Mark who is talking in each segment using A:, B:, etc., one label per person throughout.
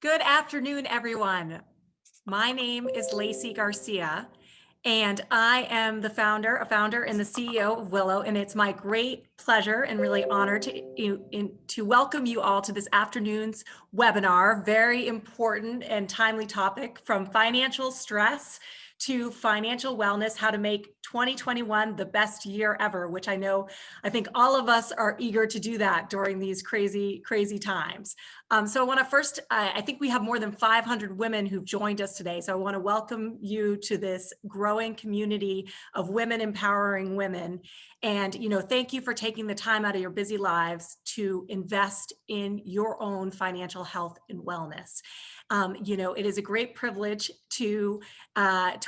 A: Good afternoon, everyone. My name is Lacey Garcia, and I am a founder and the CEO of Willow. And it's my great pleasure and really honor to welcome you all to this afternoon's webinar. Very important and timely topic, from financial stress to financial wellness, how to make 2021 the best year ever, which I think all of us are eager to do that during these crazy, crazy times. So I want to first, I think we have more than 500 women who've joined us today. So I want to welcome you to this growing community of women empowering women. And, thank you for taking the time out of your busy lives to invest in your own financial health and wellness. It is a great privilege to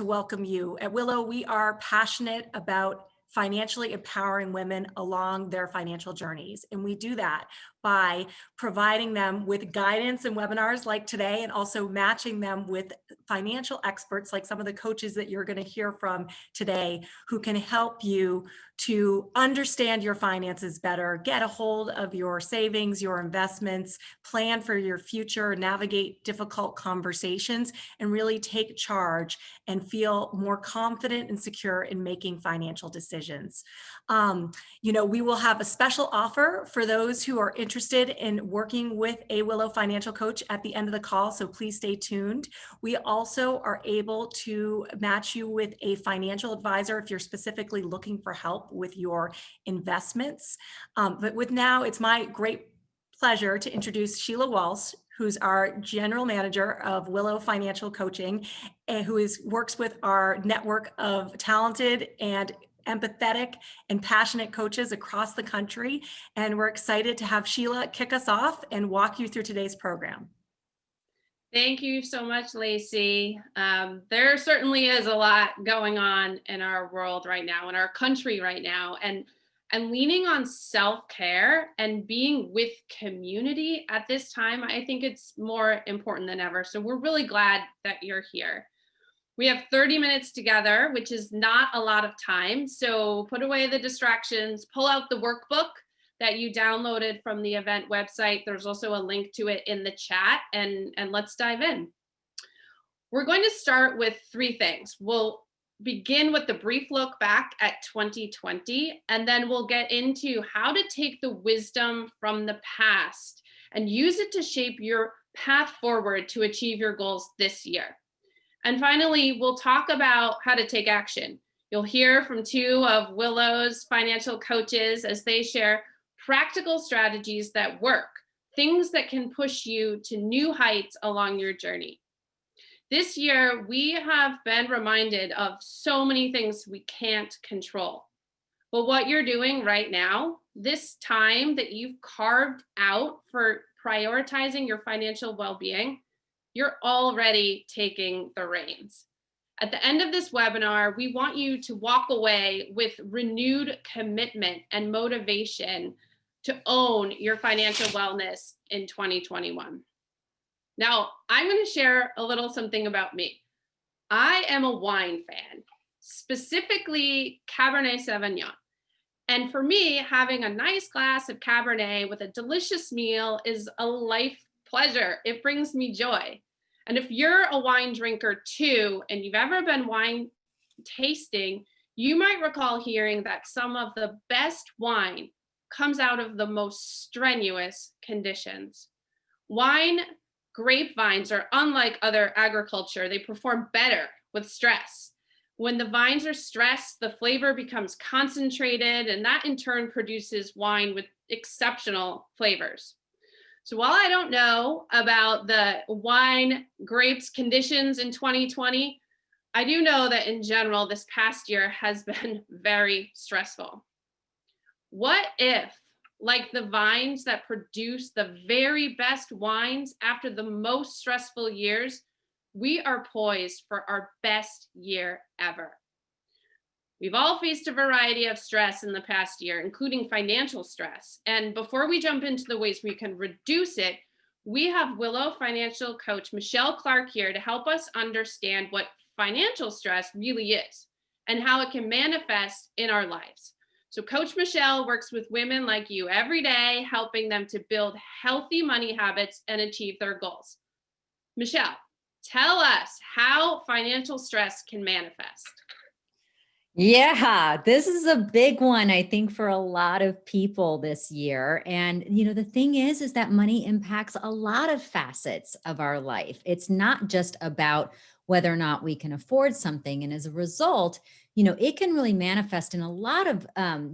A: welcome you. At Willow, we are passionate about financially empowering women along their financial journeys. And we do that by providing them with guidance and webinars like today, and also matching them with financial experts like some of the coaches that you're going to hear from today, who can help you to understand your finances better, get a hold of your savings, your investments, plan for your future, navigate difficult conversations, and really take charge and feel more confident and secure in making financial decisions. We will have a special offer for those who are interested in working with a Willow financial coach at the end of the call, so please stay tuned. We also are able to match you with a financial advisor if you're specifically looking for help with your investments. It's my great pleasure to introduce Sheila Walsh, who's our general manager of Willow Financial Coaching, and who works with our network of talented and empathetic and passionate coaches across the country. And we're excited to have Sheila kick us off and walk you through today's program.
B: Thank you so much, Lacey. There certainly is a lot going on in our world right now, in our country right now, and leaning on self-care and being with community at this time, I think it's more important than ever. So we're really glad that you're here. We have 30 minutes together, which is not a lot of time. So put away the distractions, pull out the workbook that you downloaded from the event website. There's also a link to it in the chat, and let's dive in. We're going to start with three things. We'll begin with the brief look back at 2020, and then we'll get into how to take the wisdom from the past and use it to shape your path forward to achieve your goals this year. And finally, we'll talk about how to take action. You'll hear from two of Willow's financial coaches as they share practical strategies that work, things that can push you to new heights along your journey. This year, we have been reminded of so many things we can't control. But what you're doing right now, this time that you've carved out for prioritizing your financial well-being, you're already taking the reins. At the end of this webinar, we want you to walk away with renewed commitment and motivation to own your financial wellness in 2021. Now, I'm going to share a little something about me. I am a wine fan, specifically Cabernet Sauvignon. And for me, having a nice glass of Cabernet with a delicious meal is a life pleasure. It brings me joy. And if you're a wine drinker too, and you've ever been wine tasting, you might recall hearing that some of the best wine comes out of the most strenuous conditions. Grapevines are unlike other agriculture. They perform better with stress. When the vines are stressed, the flavor becomes concentrated, and that in turn produces wine with exceptional flavors. So while I don't know about the wine grapes conditions in 2020, I do know that in general, this past year has been very stressful. What if, like the vines that produce the very best wines after the most stressful years, we are poised for our best year ever? We've all faced a variety of stress in the past year, including financial stress. And before we jump into the ways we can reduce it, we have Willow financial coach Michelle Clark here to help us understand what financial stress really is and how it can manifest in our lives. So Coach Michelle works with women like you every day, helping them to build healthy money habits and achieve their goals. Michelle, tell us how financial stress can manifest.
C: Yeah, this is a big one, I think, for a lot of people this year. And, the thing is that money impacts a lot of facets of our life. It's not just about whether or not we can afford something. And as a result, it can really manifest in a lot of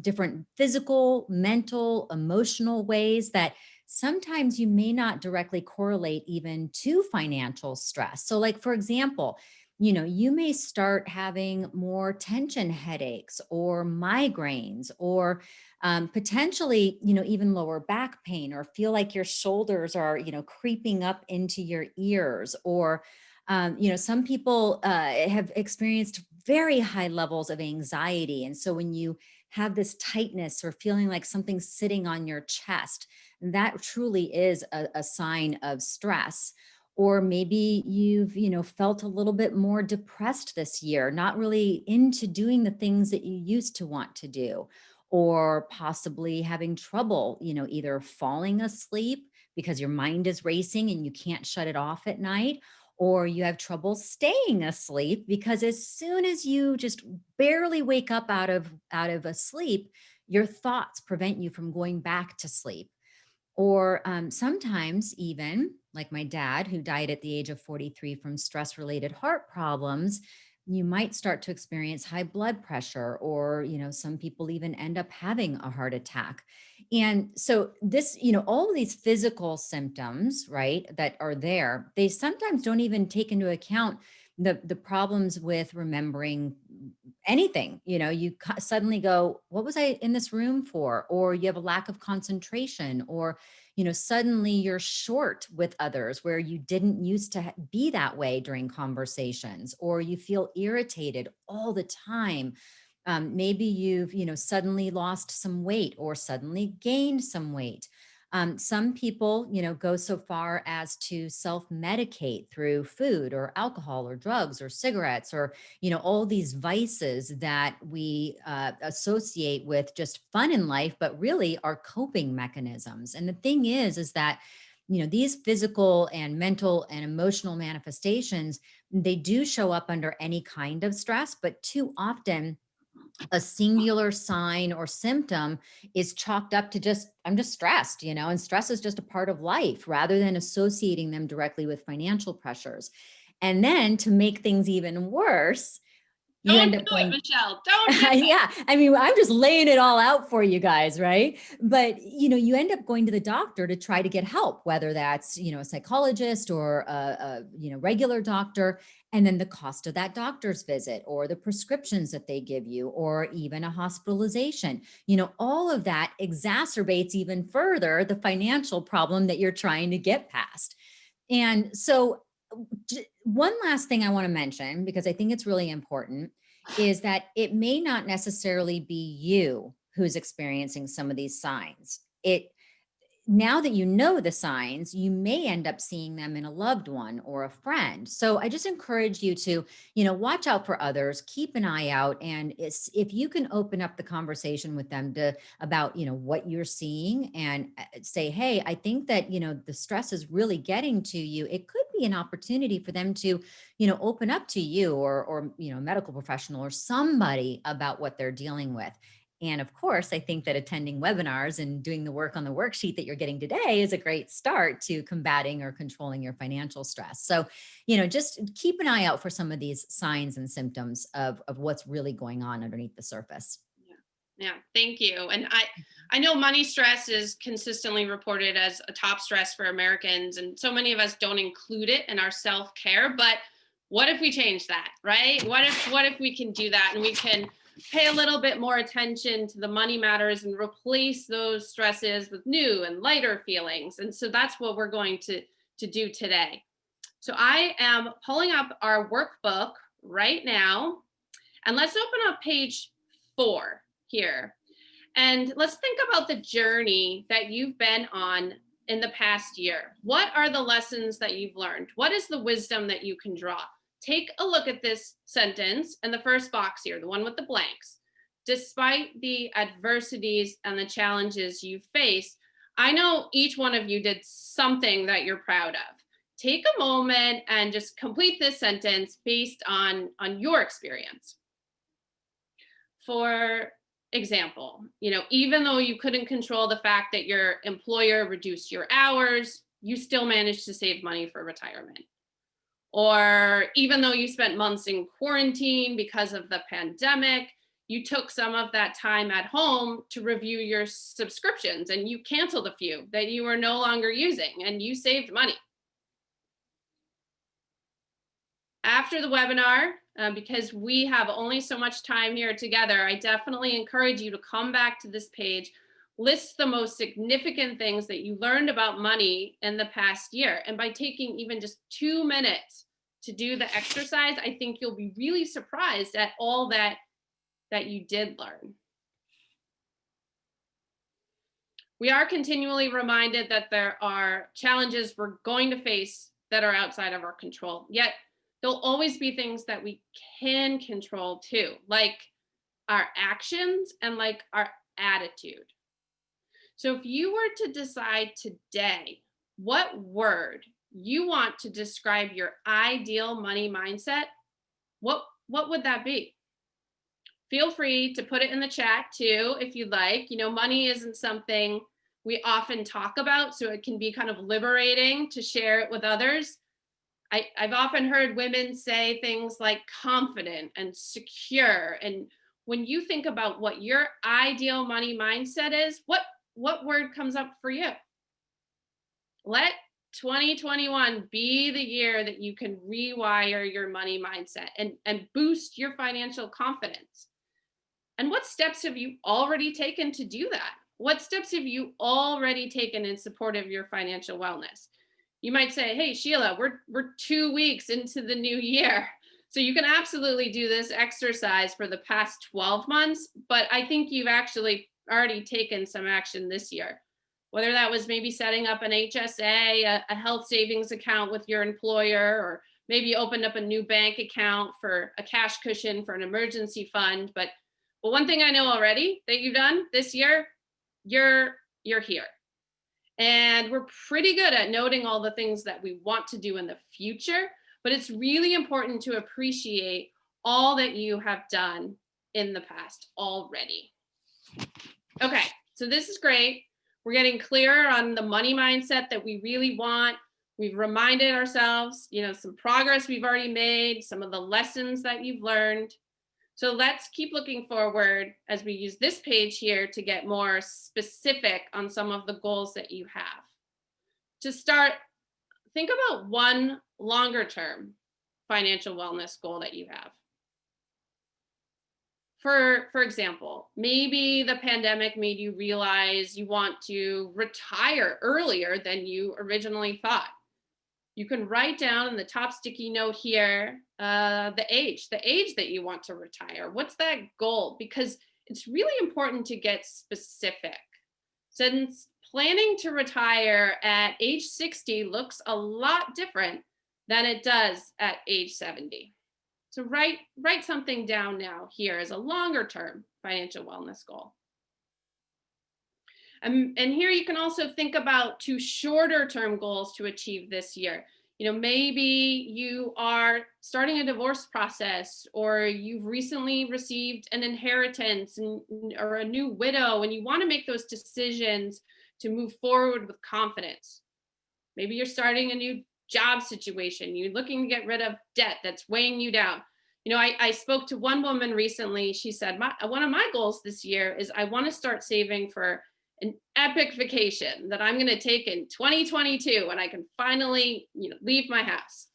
C: different physical, mental, emotional ways that sometimes you may not directly correlate even to financial stress. So, like, for example, you may start having more tension headaches or migraines or potentially, even lower back pain, or feel like your shoulders are, creeping up into your ears. Or, some people have experienced very high levels of anxiety. And so when you have this tightness or feeling like something's sitting on your chest, that truly is a sign of stress. Or maybe you've felt a little bit more depressed this year, not really into doing the things that you used to want to do, or possibly having trouble either falling asleep because your mind is racing and you can't shut it off at night, or you have trouble staying asleep because as soon as you just barely wake up out of a sleep, your thoughts prevent you from going back to sleep. Or sometimes, even like my dad, who died at the age of 43 from stress related heart problems, you might start to experience high blood pressure, or, some people even end up having a heart attack. And so, this, all of these physical symptoms, right, that are there, they sometimes don't even take into account the problems with remembering anything. You suddenly go, what was I in this room for? Or you have a lack of concentration, or suddenly you're short with others where you didn't used to be that way during conversations, or you feel irritated all the time. Maybe you've suddenly lost some weight or suddenly gained some weight. Some people, go so far as to self-medicate through food or alcohol or drugs or cigarettes, or, all these vices that we associate with just fun in life, but really are coping mechanisms. And the thing is that, these physical and mental and emotional manifestations, they do show up under any kind of stress, but too often a singular sign or symptom is chalked up to just, I'm just stressed, and stress is just a part of life, rather than associating them directly with financial pressures. And then to make things even worse, you
B: Don't
C: end
B: do
C: up
B: it,
C: going,
B: Michelle. Don't do it.
C: yeah, I mean, I'm just laying it all out for you guys, right? But, you end up going to the doctor to try to get help, whether that's, a psychologist or regular doctor. And then the cost of that doctor's visit, or the prescriptions that they give you, or even a hospitalization, all of that exacerbates even further the financial problem that you're trying to get past. And so one last thing I want to mention, because I think it's really important, is that it may not necessarily be you who's experiencing some of these signs. Now that you know the signs, you may end up seeing them in a loved one or a friend. So I just encourage you to, watch out for others, keep an eye out. And if you can open up the conversation with them about, what you're seeing, and say, hey, I think that, the stress is really getting to you. It could be an opportunity for them to, open up to you, or, a medical professional or somebody about what they're dealing with. And of course, I think that attending webinars and doing the work on the worksheet that you're getting today is a great start to combating or controlling your financial stress. So, just keep an eye out for some of these signs and symptoms of what's really going on underneath the surface.
B: Yeah, thank you. And I know money stress is consistently reported as a top stress for Americans, and so many of us don't include it in our self-care. But what if we change that, right? What if we can do that, and we can pay a little bit more attention to the money matters and replace those stresses with new and lighter feelings? And so that's what we're going to do today. So I am pulling up our workbook right now, and let's open up page 4 here. And let's think about the journey that you've been on in the past year. What are the lessons that you've learned? What is the wisdom that you can draw? Take a look at this sentence in the first box here, the one with the blanks. Despite the adversities and the challenges you face, I know each one of you did something that you're proud of. take a moment and just complete this sentence based on your experience. For example, even though you couldn't control the fact that your employer reduced your hours, you still managed to save money for retirement. Or even though you spent months in quarantine because of the pandemic, you took some of that time at home to review your subscriptions and you canceled a few that you were no longer using and you saved money. After the webinar, because we have only so much time here together, I definitely encourage you to come back to this page, list the most significant things that you learned about money in the past year. And by taking even just 2 minutes to do the exercise, I think you'll be really surprised at all that you did learn. We are continually reminded that there are challenges we're going to face that are outside of our control, yet there'll always be things that we can control too, like our actions and like our attitude. So if you were to decide today what word you want to describe your ideal money mindset, what would that be? Feel free to put it in the chat too, if you'd like. Money isn't something we often talk about, so it can be kind of liberating to share it with others. I've often heard women say things like confident and secure. And when you think about what your ideal money mindset is, what word comes up for you? Let 2021 be the year that you can rewire your money mindset and boost your financial confidence. And what steps have you already taken to do that? What steps have you already taken in support of your financial wellness? You might say, hey, Sheila, we're 2 weeks into the new year. So you can absolutely do this exercise for the past 12 months, but I think you've actually already taken some action this year. Whether that was maybe setting up an HSA, a health savings account with your employer, or maybe opened up a new bank account for a cash cushion for an emergency fund. But one thing I know already that you've done this year, you're here. And we're pretty good at noting all the things that we want to do in the future, but it's really important to appreciate all that you have done in the past already. Okay, so this is great. We're getting clearer on the money mindset that we really want. We've reminded ourselves, some progress we've already made, some of the lessons that you've learned. So let's keep looking forward as we use this page here to get more specific on some of the goals that you have. To start, think about one longer term financial wellness goal that you have. For example, maybe the pandemic made you realize you want to retire earlier than you originally thought. You can write down in the top sticky note here, the age that you want to retire. What's that goal? Because it's really important to get specific. Since planning to retire at age 60 looks a lot different than it does at age 70. So write something down now here as a longer term financial wellness goal. And here you can also think about 2 shorter term goals to achieve this year. Maybe you are starting a divorce process, or you've recently received an inheritance or a new widow, and you want to make those decisions to move forward with confidence. Maybe you're starting a new job situation. You're looking to get rid of debt that's weighing you down. I spoke to one woman recently. She said, one of my goals this year is I want to start saving for an epic vacation that I'm going to take in 2022 when I can finally, leave my house.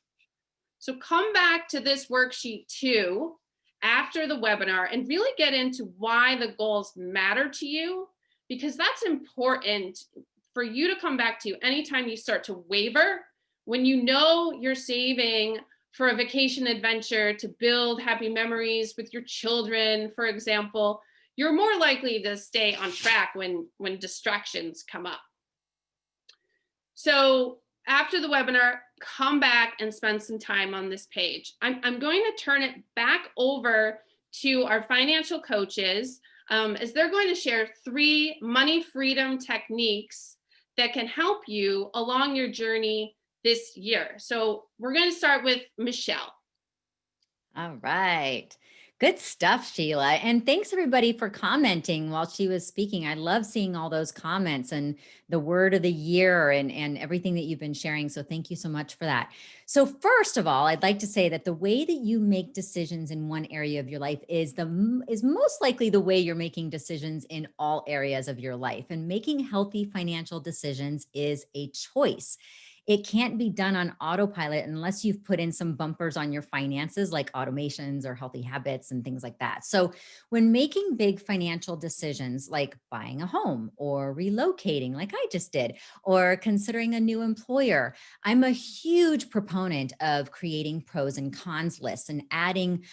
B: So come back to this worksheet too after the webinar and really get into why the goals matter to you, because that's important for you to come back to anytime you start to waver, when you're saving for a vacation adventure to build happy memories with your children, for example. You're more likely to stay on track when distractions come up. So after the webinar, come back and spend some time on this page. I'm going to turn it back over to our financial coaches as they're going to share 3 money freedom techniques that can help you along your journey this year. So we're going to start with Michelle.
C: All right. Good stuff, Sheila. And thanks everybody for commenting while she was speaking. I love seeing all those comments and the word of the year and everything that you've been sharing. So thank you so much for that. So first of all, I'd like to say that the way that you make decisions in one area of your life is most likely the way you're making decisions in all areas of your life. And making healthy financial decisions is a choice. It can't be done on autopilot unless you've put in some bumpers on your finances, like automations or healthy habits and things like that. So when making big financial decisions like buying a home or relocating, like I just did, or considering a new employer, I'm a huge proponent of creating pros and cons lists and adding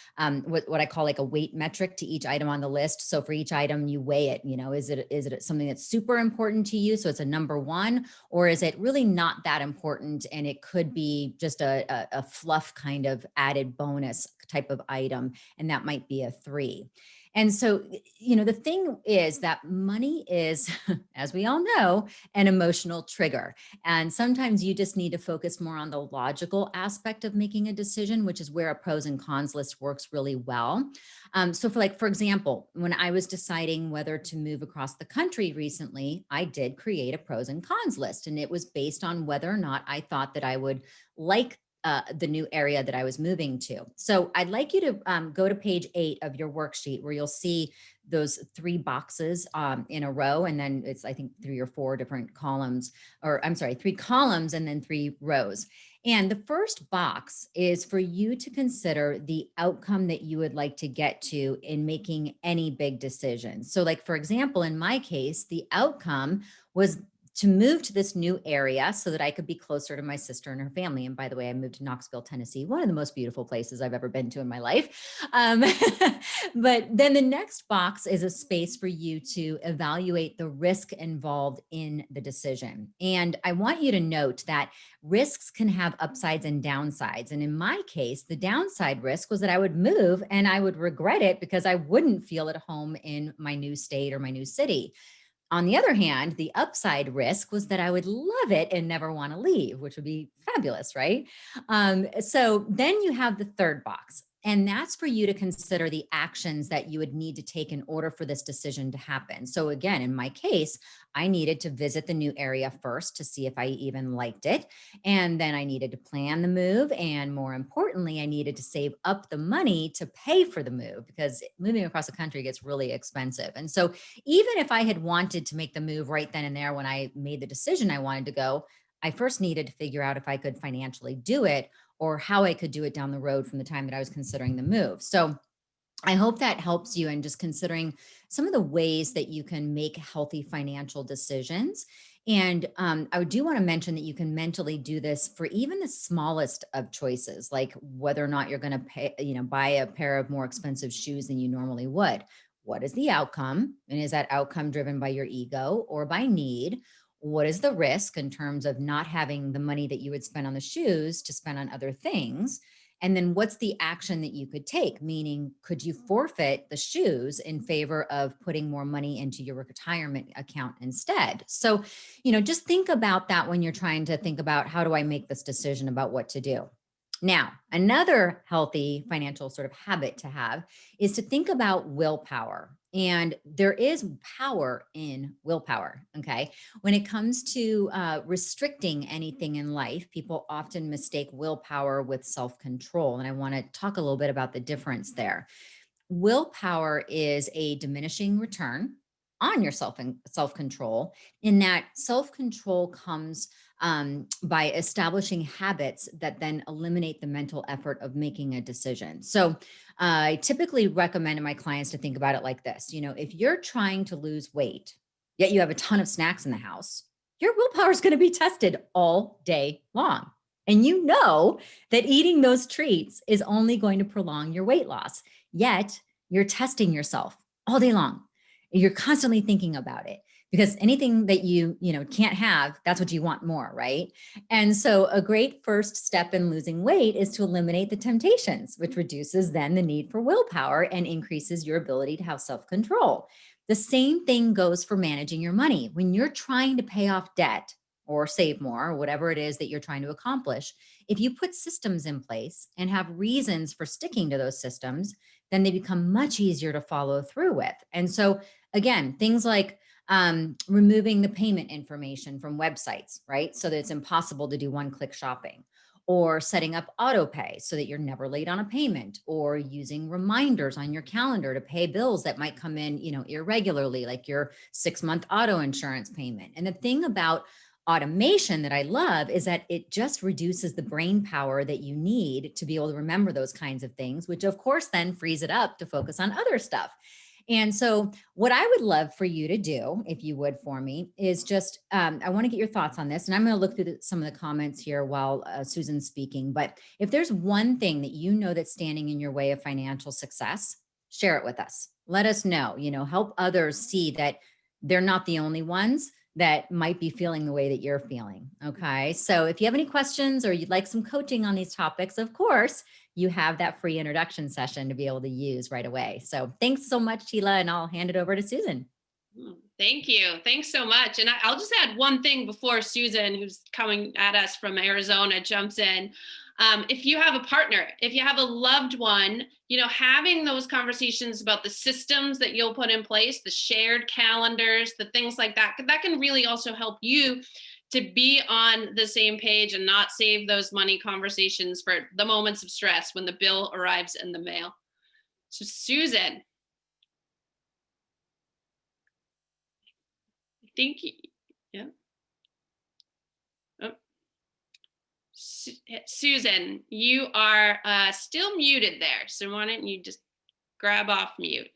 C: what I call like a weight metric to each item on the list. So for each item, you weigh it. Is it something that's super important to you? So it's a number one, or is it really not that important and it could be just a fluff kind of added bonus type of item, and that might be a 3. And so, the thing is that money is, as we all know, an emotional trigger. And sometimes you just need to focus more on the logical aspect of making a decision, which is where a pros and cons list works really well. So for example, when I was deciding whether to move across the country recently, I did create a pros and cons list, and it was based on whether or not I thought that I would like the new area that I was moving to. So I'd like you to go to page 8 of your worksheet, where you'll see those 3 boxes in a row. And then it's, I think, 3 or 4 different columns, or I'm sorry, 3 columns and then 3 rows. And the first box is for you to consider the outcome that you would like to get to in making any big decision. So for example, in my case, the outcome was to move to this new area so that I could be closer to my sister and her family. And by the way, I moved to Knoxville, Tennessee, one of the most beautiful places I've ever been to in my life. But then the next box is a space for you to evaluate the risk involved in the decision. And I want you to note that risks can have upsides and downsides. And in my case, the downside risk was that I would move and I would regret it because I wouldn't feel at home in my new state or my new city. On the other hand, the upside risk was that I would love it and never want to leave, which would be fabulous, right? So then you have the third box, and that's for you to consider the actions that you would need to take in order for this decision to happen. So again, in my case, I needed to visit the new area first to see if I even liked it. And then I needed to plan the move. And more importantly, I needed to save up the money to pay for the move, because moving across the country gets really expensive. And so even if I had wanted to make the move right then and there when I made the decision I wanted to go, I first needed to figure out if I could financially do it or how I could do it down the road from the time that I was considering the move. So I hope that helps you in just considering some of the ways that you can make healthy financial decisions. And I do want to mention that you can mentally do this for even the smallest of choices, like whether or not you're going to pay, buy a pair of more expensive shoes than you normally would. What is the outcome? And is that outcome driven by your ego or by need? What is the risk in terms of not having the money that you would spend on the shoes to spend on other things? And then what's the action that you could take? Meaning, could you forfeit the shoes in favor of putting more money into your retirement account instead? So, just think about that when you're trying to think about, how do I make this decision about what to do? Now, another healthy financial sort of habit to have is to think about willpower. And there is power in willpower. Okay. When it comes to restricting anything in life, people often mistake willpower with self-control. And I want to talk a little bit about the difference there. Willpower is a diminishing return on your self-control, in that self-control comes by establishing habits that then eliminate the mental effort of making a decision. So I typically recommend to my clients to think about it like this. If you're trying to lose weight, yet you have a ton of snacks in the house, your willpower is going to be tested all day long. And you know that eating those treats is only going to prolong your weight loss. Yet you're testing yourself all day long. You're constantly thinking about it, because anything that you can't have, that's what you want more, right? And so a great first step in losing weight is to eliminate the temptations, which reduces then the need for willpower and increases your ability to have self-control. The same thing goes for managing your money. When you're trying to pay off debt, or save more, or whatever it is that you're trying to accomplish. If you put systems in place and have reasons for sticking to those systems, then they become much easier to follow through with. And so again, things like removing the payment information from websites, right? So that it's impossible to do one-click shopping, or setting up auto pay so that you're never late on a payment, or using reminders on your calendar to pay bills that might come in, irregularly, like your 6-month auto insurance payment. And the thing about automation that I love is that it just reduces the brain power that you need to be able to remember those kinds of things, which of course then frees it up to focus on other stuff. And so what I would love for you to do, if you would for me, is just, I want to get your thoughts on this. And I'm going to look through some of the comments here while Susan's speaking. But if there's one thing that you know that's standing in your way of financial success, share it with us. Let us know, help others see that they're not the only ones that might be feeling the way that you're feeling. Okay. So if you have any questions or you'd like some coaching on these topics, of course, you have that free introduction session to be able to use right away. So thanks so much, Sheila, and I'll hand it over to Susan.
B: Thank you. Thanks so much. And I'll just add one thing before Susan, who's coming at us from Arizona, jumps in. If you have a partner, if you have a loved one, having those conversations about the systems that you'll put in place, the shared calendars, the things like that, that can really also help you to be on the same page and not save those money conversations for the moments of stress when the bill arrives in the mail. So Susan, I think, yeah. Oh. Susan, you are still muted there. So why don't you just grab off mute?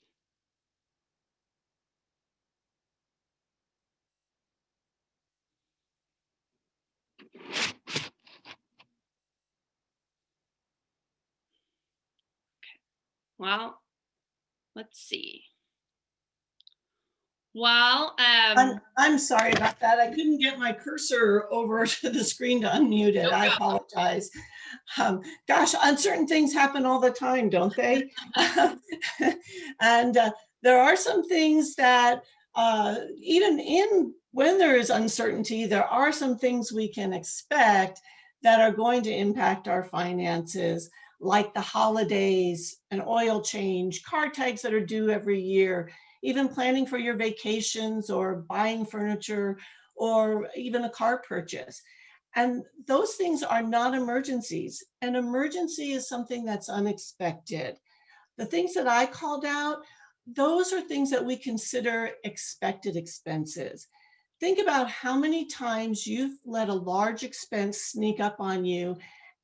B: Well, let's see. Well,
D: I'm sorry about that. I couldn't get my cursor over to the screen to unmute it. I apologize. Gosh, uncertain things happen all the time, don't they? And there are some things that when there is uncertainty, there are some things we can expect that are going to impact our finances, like the holidays, an oil change, car tags that are due every year, even planning for your vacations or buying furniture or even a car purchase. And those things are not emergencies. An emergency is something that's unexpected. The things that I called out, those are things that we consider expected expenses. Think about how many times you've let a large expense sneak up on you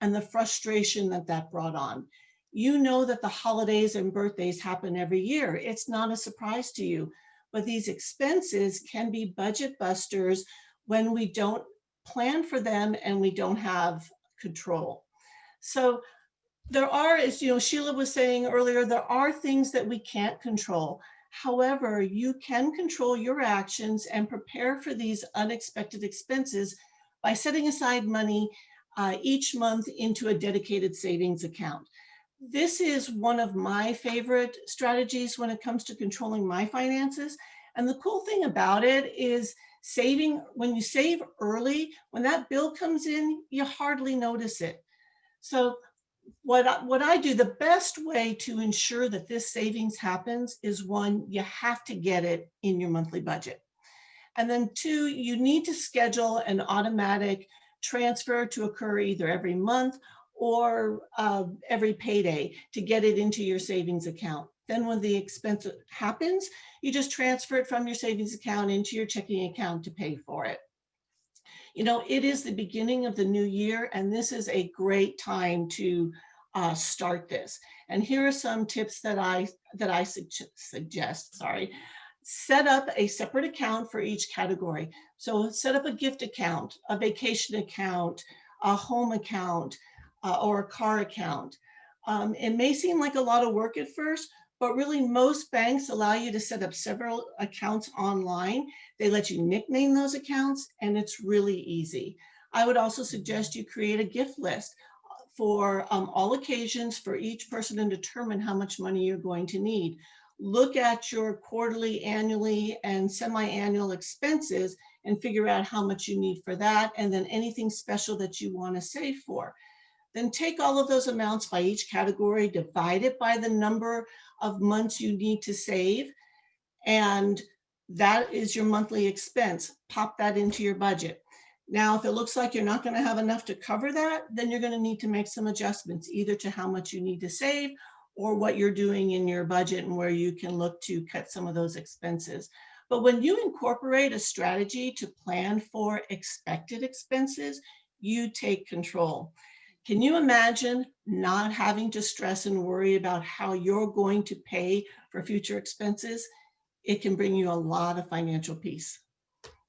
D: and the frustration that brought on. You know that the holidays and birthdays happen every year. It's not a surprise to you, but these expenses can be budget busters when we don't plan for them and we don't have control. So there are, as Sheila was saying earlier, there are things that we can't control. However, you can control your actions and prepare for these unexpected expenses by setting aside money each month into a dedicated savings account. This is one of my favorite strategies when it comes to controlling my finances. And the cool thing about it is when you save early, when that bill comes in, you hardly notice it. So what I do, the best way to ensure that this savings happens is, one, you have to get it in your monthly budget. And then two, you need to schedule an automatic transfer to occur either every month or every payday to get it into your savings account. Then when the expense happens, you just transfer it from your savings account into your checking account to pay for it. It is the beginning of the new year, and this is a great time to start this. And here are some tips that I suggest. Set up a separate account for each category. So set up a gift account, a vacation account, a home account, or a car account. It may seem like a lot of work at first, but really most banks allow you to set up several accounts online. They let you nickname those accounts, and it's really easy. I would also suggest you create a gift list for all occasions for each person and determine how much money you're going to need. Look at your quarterly, annually, and semi-annual expenses and figure out how much you need for that, and then anything special that you want to save for. Then take all of those amounts by each category, divide it by the number of months you need to save, and that is your monthly expense. Pop that into your budget. Now, if it looks like you're not going to have enough to cover that, then you're going to need to make some adjustments, either to how much you need to save or what you're doing in your budget and where you can look to cut some of those expenses. But when you incorporate a strategy to plan for expected expenses, you take control. Can you imagine not having to stress and worry about how you're going to pay for future expenses? It can bring you a lot of financial peace.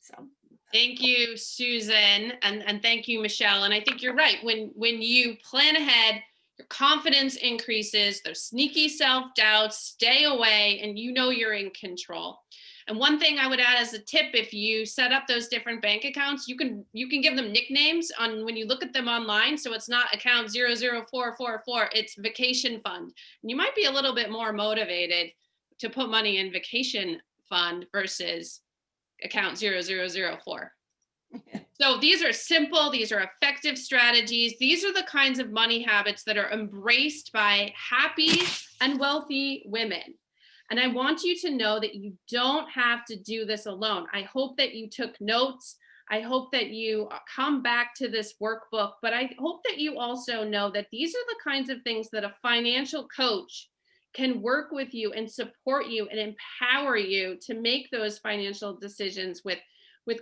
D: So.
B: Thank you, Susan, and thank you, Michelle. And I think you're right. When you plan ahead, your confidence increases, those sneaky self-doubts stay away, and you know you're in control. And one thing I would add as a tip, if you set up those different bank accounts, you can give them nicknames on when you look at them online. So it's not account 00444, it's vacation fund. And you might be a little bit more motivated to put money in vacation fund versus account 0004. So these are simple, these are effective strategies. These are the kinds of money habits that are embraced by happy and wealthy women. And I want you to know that you don't have to do this alone. I hope that you took notes. I hope that you come back to this workbook, but I hope that you also know that these are the kinds of things that a financial coach can work with you and support you and empower you to make those financial decisions with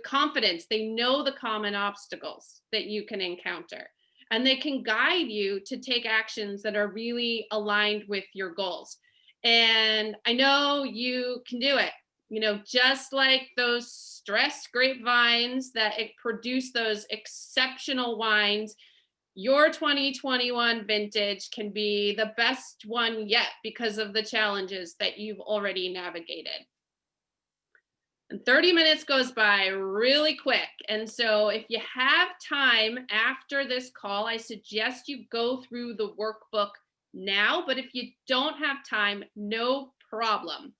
B: confidence. They know the common obstacles that you can encounter, and they can guide you to take actions that are really aligned with your goals. And I know you can do it. You know, just like those stress grapevines that produce those exceptional wines, your 2021 vintage can be the best one yet because of the challenges that you've already navigated. And 30 minutes goes by really quick. And so if you have time after this call, I suggest you go through the workbook now. But if you don't have time, no problem.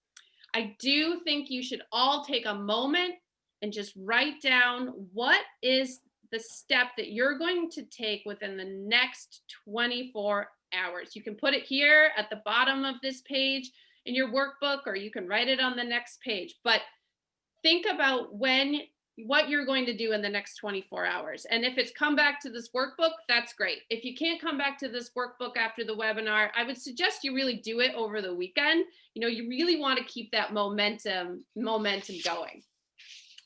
B: I do think you should all take a moment and just write down what is the step that you're going to take within the next 24 hours. You can put it here at the bottom of this page in your workbook, or you can write it on the next page. But think about what you're going to do in the next 24 hours. And if it's come back to this workbook, that's great. If you can't come back to this workbook after the webinar, I would suggest you really do it over the weekend. You know, you really want to keep that momentum going.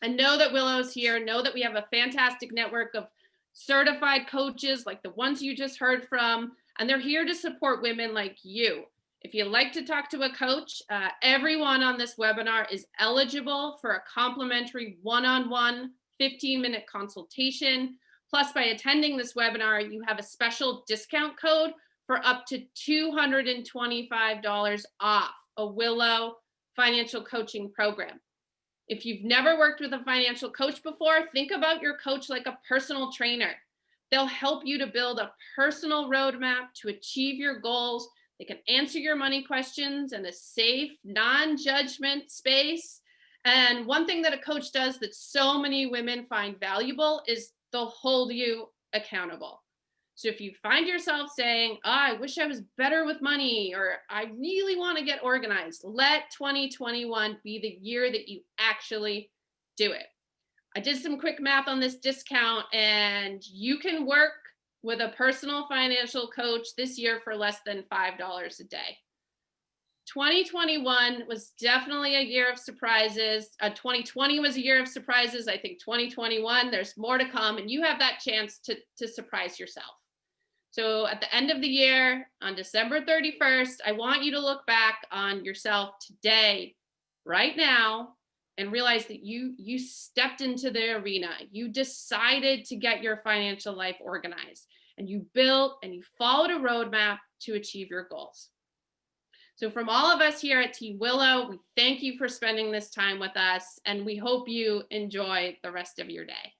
B: And know that Willow's here. Know that we have a fantastic network of certified coaches like the ones you just heard from, and they're here to support women like you. If you'd like to talk to a coach, everyone on this webinar is eligible for a complimentary one-on-one 15-minute consultation. Plus, by attending this webinar, you have a special discount code for up to $225 off a Willow financial coaching program. If you've never worked with a financial coach before, think about your coach like a personal trainer. They'll help you to build a personal roadmap to achieve your goals. They can answer your money questions in a safe, non-judgment space. And one thing that a coach does that so many women find valuable is they'll hold you accountable. So if you find yourself saying, oh, I wish I was better with money, or I really want to get organized, let 2021 be the year that you actually do it. I did some quick math on this discount, and you can work with a personal financial coach this year for less than $5 a day. 2021 was definitely a year of surprises. 2020 was a year of surprises. I think 2021, there's more to come, and you have that chance to surprise yourself. So at the end of the year, on December 31st, I want you to look back on yourself today, right now, and realize that you stepped into the arena. You decided to get your financial life organized, and you built and you followed a roadmap to achieve your goals. So from all of us here at Team Willow, we thank you for spending this time with us, and we hope you enjoy the rest of your day.